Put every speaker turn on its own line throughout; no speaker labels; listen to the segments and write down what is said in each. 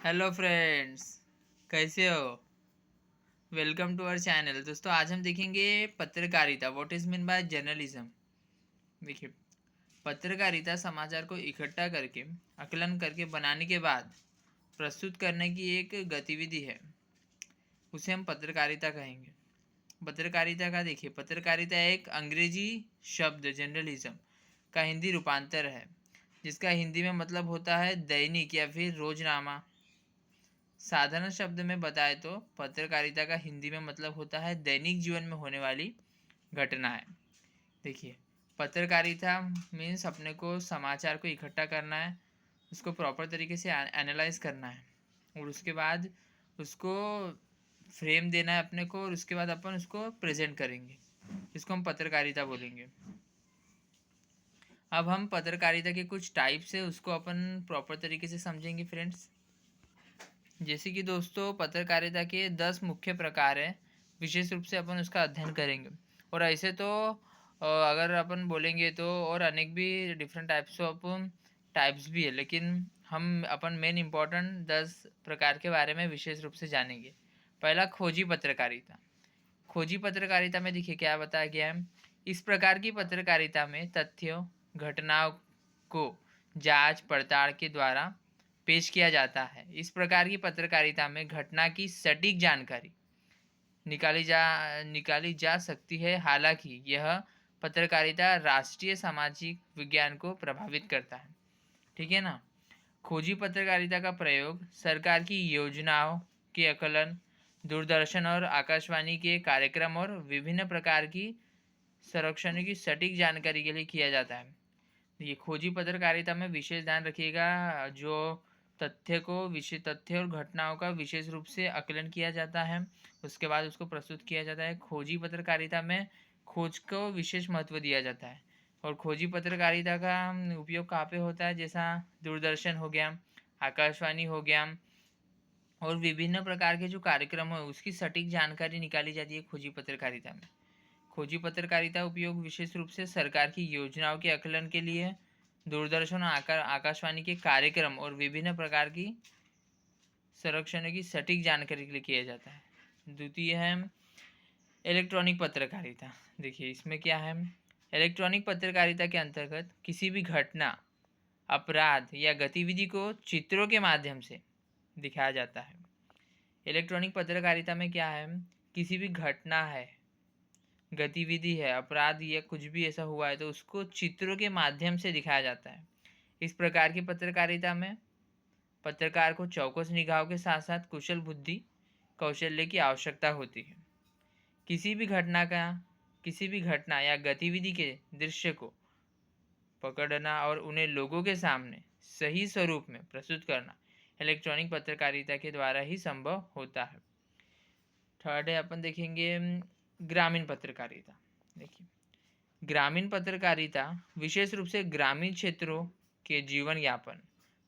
Hello friends, कैसे हो? Welcome to our channel. दोस्तों, आज हम देखेंगे पत्रकारिता। What is mean by journalism. देखिए, पत्रकारिता समाचार को इकट्ठा करके, आकलन करके बनाने के बाद प्रस्तुत करने की एक गतिविधि है। उसे हम पत्रकारिता कहेंगे। पत्रकारिता का देखिए, पत्रकारिता एक अंग्रेजी शब्द जर्नलिज्म का हिंदी रूपांतर है, जिसका हिंदी में मतलब होता है दैनिक या फिर रोजनामा। साधारण शब्द में बताए तो पत्रकारिता का हिंदी में मतलब होता है दैनिक जीवन में होने वाली घटनाएं। देखिए, पत्रकारिता मीन्स अपने को समाचार को इकट्ठा करना है, उसको प्रॉपर तरीके से एनालाइज करना है और उसके बाद उसको फ्रेम देना है अपने को, और उसके बाद अपन उसको प्रेजेंट करेंगे, इसको हम पत्रकारिता बोलेंगे। अब हम पत्रकारिता के कुछ टाइप्स है, उसको अपन प्रॉपर तरीके से समझेंगे फ्रेंड्स। जैसे कि दोस्तों, पत्रकारिता के 10 मुख्य प्रकार हैं। विशेष रूप से अपन उसका अध्ययन करेंगे। और ऐसे तो अगर अपन बोलेंगे तो और अनेक भी डिफरेंट टाइप्स भी है, लेकिन हम अपन मेन इम्पोर्टेंट 10 प्रकार के बारे में विशेष रूप से जानेंगे। पहला, खोजी पत्रकारिता। खोजी पत्रकारिता में देखिए क्या बताया गया है। इस प्रकार की पत्रकारिता में तथ्यों, घटनाओं को जांच पड़ताल के द्वारा पेश किया जाता है। इस प्रकार की पत्रकारिता में घटना की सटीक जानकारी निकाली जा सकती है। हालांकि यह पत्रकारिता राष्ट्रीय सामाजिक विज्ञान को प्रभावित करता है। ठीक है ना। खोजी पत्रकारिता का प्रयोग सरकार की योजनाओं के आकलन, दूरदर्शन और आकाशवाणी के कार्यक्रम और विभिन्न प्रकार की संरक्षण की सटीक जानकारी के लिए किया जाता है। ये खोजी पत्रकारिता में विशेष ध्यान रखिएगा, जो तथ्य और घटनाओं का विशेष रूप से आकलन किया जाता है, उसके बाद उसको प्रस्तुत किया जाता है। खोजी पत्रकारिता में खोज को विशेष महत्व दिया जाता है। और खोजी पत्रकारिता का उपयोग कहाँ पे होता है, जैसा दूरदर्शन हो गया, आकाशवाणी हो गया, और विभिन्न प्रकार के जो कार्यक्रम है उसकी सटीक जानकारी निकाली जाती है खोजी पत्रकारिता में। खोजी पत्रकारिता उपयोग विशेष रूप से सरकार की योजनाओं के आकलन के लिए, दूरदर्शन और आकाशवाणी के कार्यक्रम और विभिन्न प्रकार की संरक्षण की सटीक जानकारी के लिए किया जाता है। द्वितीय है इलेक्ट्रॉनिक पत्रकारिता। देखिए, इसमें क्या है। इलेक्ट्रॉनिक पत्रकारिता के अंतर्गत किसी भी घटना, अपराध या गतिविधि को चित्रों के माध्यम से दिखाया जाता है। इलेक्ट्रॉनिक पत्रकारिता में क्या है, किसी भी घटना है, गतिविधि है, अपराध या कुछ भी ऐसा हुआ है तो उसको चित्रों के माध्यम से दिखाया जाता है। इस प्रकार की पत्रकारिता में पत्रकार को चौकस निगाहों के साथ साथ कुशल बुद्धि कौशल्य की आवश्यकता होती है। किसी भी घटना या गतिविधि के दृश्य को पकड़ना और उन्हें लोगों के सामने सही स्वरूप में प्रस्तुत करना इलेक्ट्रॉनिक पत्रकारिता के द्वारा ही संभव होता है। थर्ड है, अपन देखेंगे ग्रामीण पत्रकारिता। देखिए, ग्रामीण पत्रकारिता विशेष रूप से ग्रामीण क्षेत्रों के जीवन यापन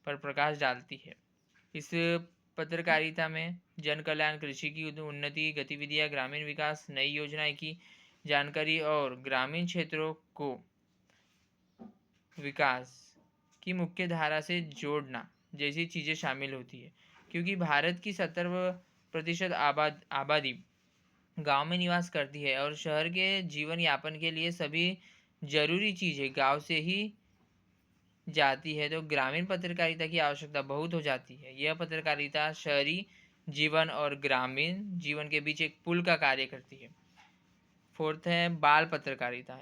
पर प्रकाश डालती है। इस पत्रकारिता में जन कल्याण, कृषि की उन्नति, गतिविधियां, ग्रामीण विकास, नई योजनाएं की जानकारी और ग्रामीण क्षेत्रों को विकास की मुख्य धारा से जोड़ना जैसी चीज़ें शामिल होती है। क्योंकि भारत की 70% आबादी गांव में निवास करती है और शहर के जीवन यापन के लिए सभी जरूरी चीज़ें गांव से ही जाती है, तो ग्रामीण पत्रकारिता की आवश्यकता बहुत हो जाती है। यह पत्रकारिता शहरी जीवन और ग्रामीण जीवन के बीच एक पुल का कार्य करती है। फोर्थ है बाल पत्रकारिता।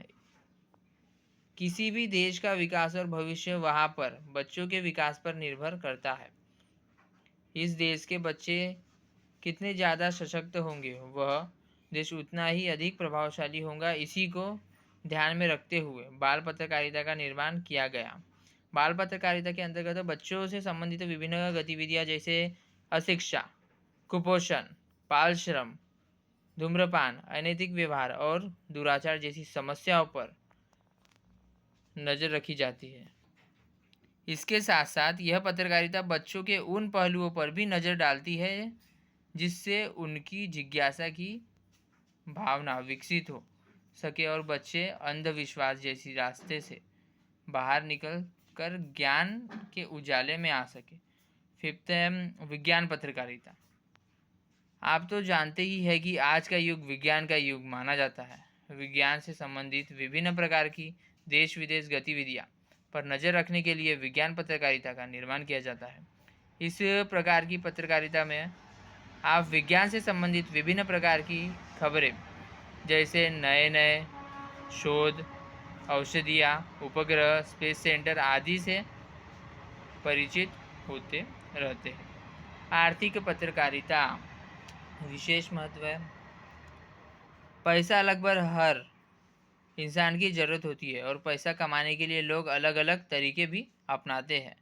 किसी भी देश का विकास और भविष्य वहाँ पर बच्चों के विकास पर निर्भर करता है। इस देश के बच्चे कितने ज़्यादा सशक्त होंगे, वह देश उतना ही अधिक प्रभावशाली होगा। इसी को ध्यान में रखते हुए बाल पत्रकारिता का निर्माण किया गया। बाल पत्रकारिता के अंतर्गत बच्चों से संबंधित विभिन्न गतिविधियां जैसे अशिक्षा, कुपोषण, बाल श्रम, धूम्रपान, अनैतिक व्यवहार और दुराचार जैसी समस्याओं पर नज़र रखी जाती है। इसके साथ साथ यह पत्रकारिता बच्चों के उन पहलुओं पर भी नज़र डालती है जिससे उनकी जिज्ञासा की भावना विकसित हो सके और बच्चे अंधविश्वास जैसी रास्ते से बाहर निकल कर ज्ञान के उजाले में आ सके। फिफ्थ है विज्ञान पत्रकारिता। आप तो जानते ही है कि आज का युग विज्ञान का युग माना जाता है। विज्ञान से संबंधित विभिन्न प्रकार की देश विदेश गतिविधियाँ पर नज़र रखने के लिए विज्ञान पत्रकारिता का निर्माण किया जाता है। इस प्रकार की पत्रकारिता में आप विज्ञान से संबंधित विभिन्न प्रकार की खबरें, जैसे नए नए शोध, औषधियाँ, उपग्रह, स्पेस सेंटर आदि से परिचित होते रहते हैं। आर्थिक पत्रकारिता विशेष महत्व है। पैसा लगभग हर इंसान की ज़रूरत होती है और पैसा कमाने के लिए लोग अलग अलग तरीके भी अपनाते हैं।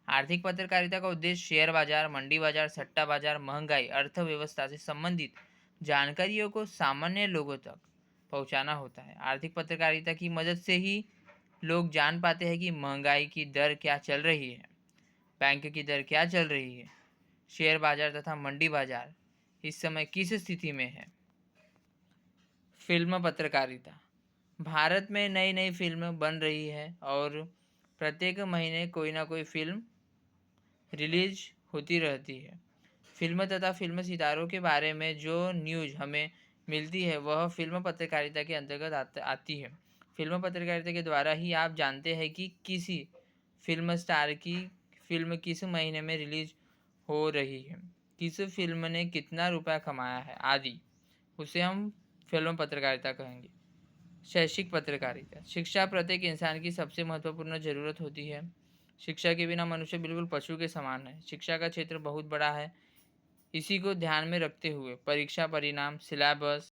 आर्थिक पत्रकारिता का उद्देश्य शेयर बाजार, मंडी बाजार, सट्टा बाजार, महंगाई, अर्थव्यवस्था से संबंधित जानकारियों को सामान्य लोगों तक पहुंचाना होता है। आर्थिक पत्रकारिता की मदद से ही लोग जान पाते हैं कि महंगाई की दर क्या चल रही है, बैंक की दर क्या चल रही है, शेयर बाजार तथा मंडी बाजार इस समय किस स्थिति में है। फिल्म पत्रकारिता। भारत में नई नई फिल्म बन रही है और प्रत्येक महीने कोई ना कोई फिल्म रिलीज होती रहती है। फिल्म तथा फिल्म सितारों के बारे में जो न्यूज़ हमें मिलती है वह फिल्म पत्रकारिता के अंतर्गत आती है। फिल्म पत्रकारिता के द्वारा ही आप जानते हैं कि किसी फिल्म स्टार की फिल्म किस महीने में रिलीज हो रही है, किस फिल्म ने कितना रुपया कमाया है आदि, उसे हम फिल्म पत्रकारिता कहेंगे। शैक्षिक पत्रकारिता। शिक्षा प्रत्येक इंसान की सबसे महत्वपूर्ण जरूरत होती है। शिक्षा के बिना मनुष्य बिल्कुल पशु के समान है। शिक्षा का क्षेत्र बहुत बड़ा है। इसी को ध्यान में रखते हुए परीक्षा परिणाम, सिलेबस,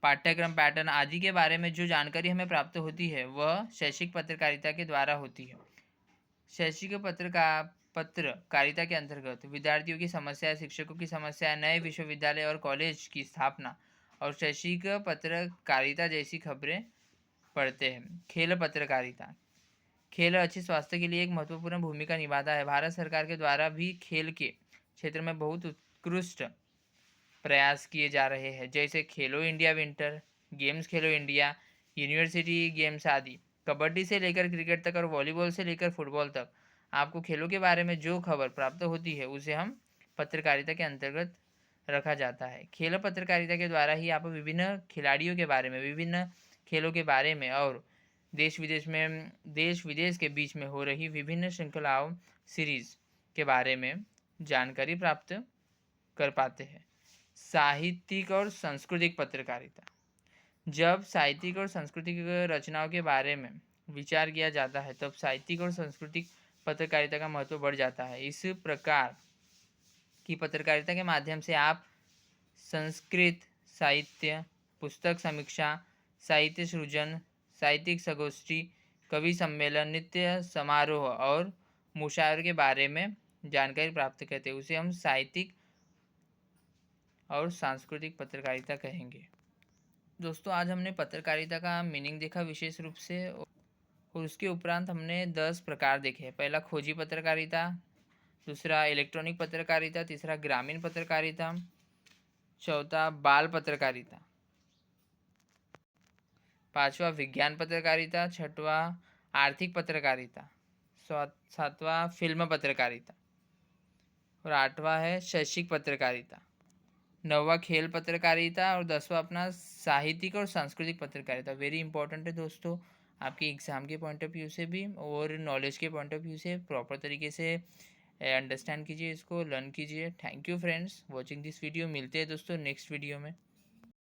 पाठ्यक्रम पैटर्न आदि के बारे में जो जानकारी हमें प्राप्त होती है वह शैक्षिक पत्रकारिता के द्वारा होती है। शैक्षिक पत्रकारिता के अंतर्गत विद्यार्थियों की समस्याएं, शिक्षकों की समस्याएं, नए विश्वविद्यालय और कॉलेज की स्थापना और शैक्षिक पत्रकारिता जैसी खबरें पढ़ते हैं। खेल पत्रकारिता। खेल अच्छे स्वास्थ्य के लिए एक महत्वपूर्ण भूमिका निभाता है। भारत सरकार के द्वारा भी खेल के क्षेत्र में बहुत उत्कृष्ट प्रयास किए जा रहे हैं, जैसे खेलो इंडिया विंटर गेम्स, खेलो इंडिया, यूनिवर्सिटी गेम्स आदि। कबड्डी से लेकर क्रिकेट तक और वॉलीबॉल से लेकर फुटबॉल तक आपको खेलों के बारे में जो खबर प्राप्त होती है उसे हम पत्रकारिता के अंतर्गत रखा जाता है। खेल पत्रकारिता के द्वारा ही आप विभिन्न खिलाड़ियों के बारे में, विभिन्न खेलों के बारे में और देश विदेश के बीच में हो रही विभिन्न श्रृंखलाओं, सीरीज के बारे में जानकारी प्राप्त कर पाते हैं। साहित्यिक और सांस्कृतिक पत्रकारिता। जब साहित्यिक और सांस्कृतिक रचनाओं के बारे में विचार किया जाता है तब साहित्यिक और सांस्कृतिक पत्रकारिता का महत्व बढ़ जाता है। इस प्रकार की पत्रकारिता के माध्यम से आप संस्कृत साहित्य, पुस्तक समीक्षा, साहित्य सृजन, साहित्यिक संगोष्ठी, कवि सम्मेलन, नृत्य समारोह और मुशायरे के बारे में जानकारी प्राप्त करते हैं। उसे हम साहित्यिक और सांस्कृतिक पत्रकारिता कहेंगे। दोस्तों, आज हमने पत्रकारिता का मीनिंग देखा विशेष रूप से, और उसके उपरांत हमने 10 प्रकार देखे। पहला खोजी पत्रकारिता, दूसरा इलेक्ट्रॉनिक पत्रकारिता, तीसरा ग्रामीण पत्रकारिता, चौथा बाल पत्रकारिता, पांचवा विज्ञान पत्रकारिता, छठवा आर्थिक पत्रकारिता, सातवां फिल्म पत्रकारिता और आठवां है शैक्षिक पत्रकारिता, नौवां खेल पत्रकारिता और 10वां अपना साहित्यिक और सांस्कृतिक पत्रकारिता। वेरी इंपॉर्टेंट है दोस्तों, आपके एग्ज़ाम के पॉइंट ऑफ व्यू से भी और नॉलेज के पॉइंट ऑफ व्यू से प्रॉपर तरीके से अंडरस्टैंड कीजिए, इसको लर्न कीजिए। Thank you friends watching this video. मिलते हैं दोस्तों नेक्स्ट वीडियो में।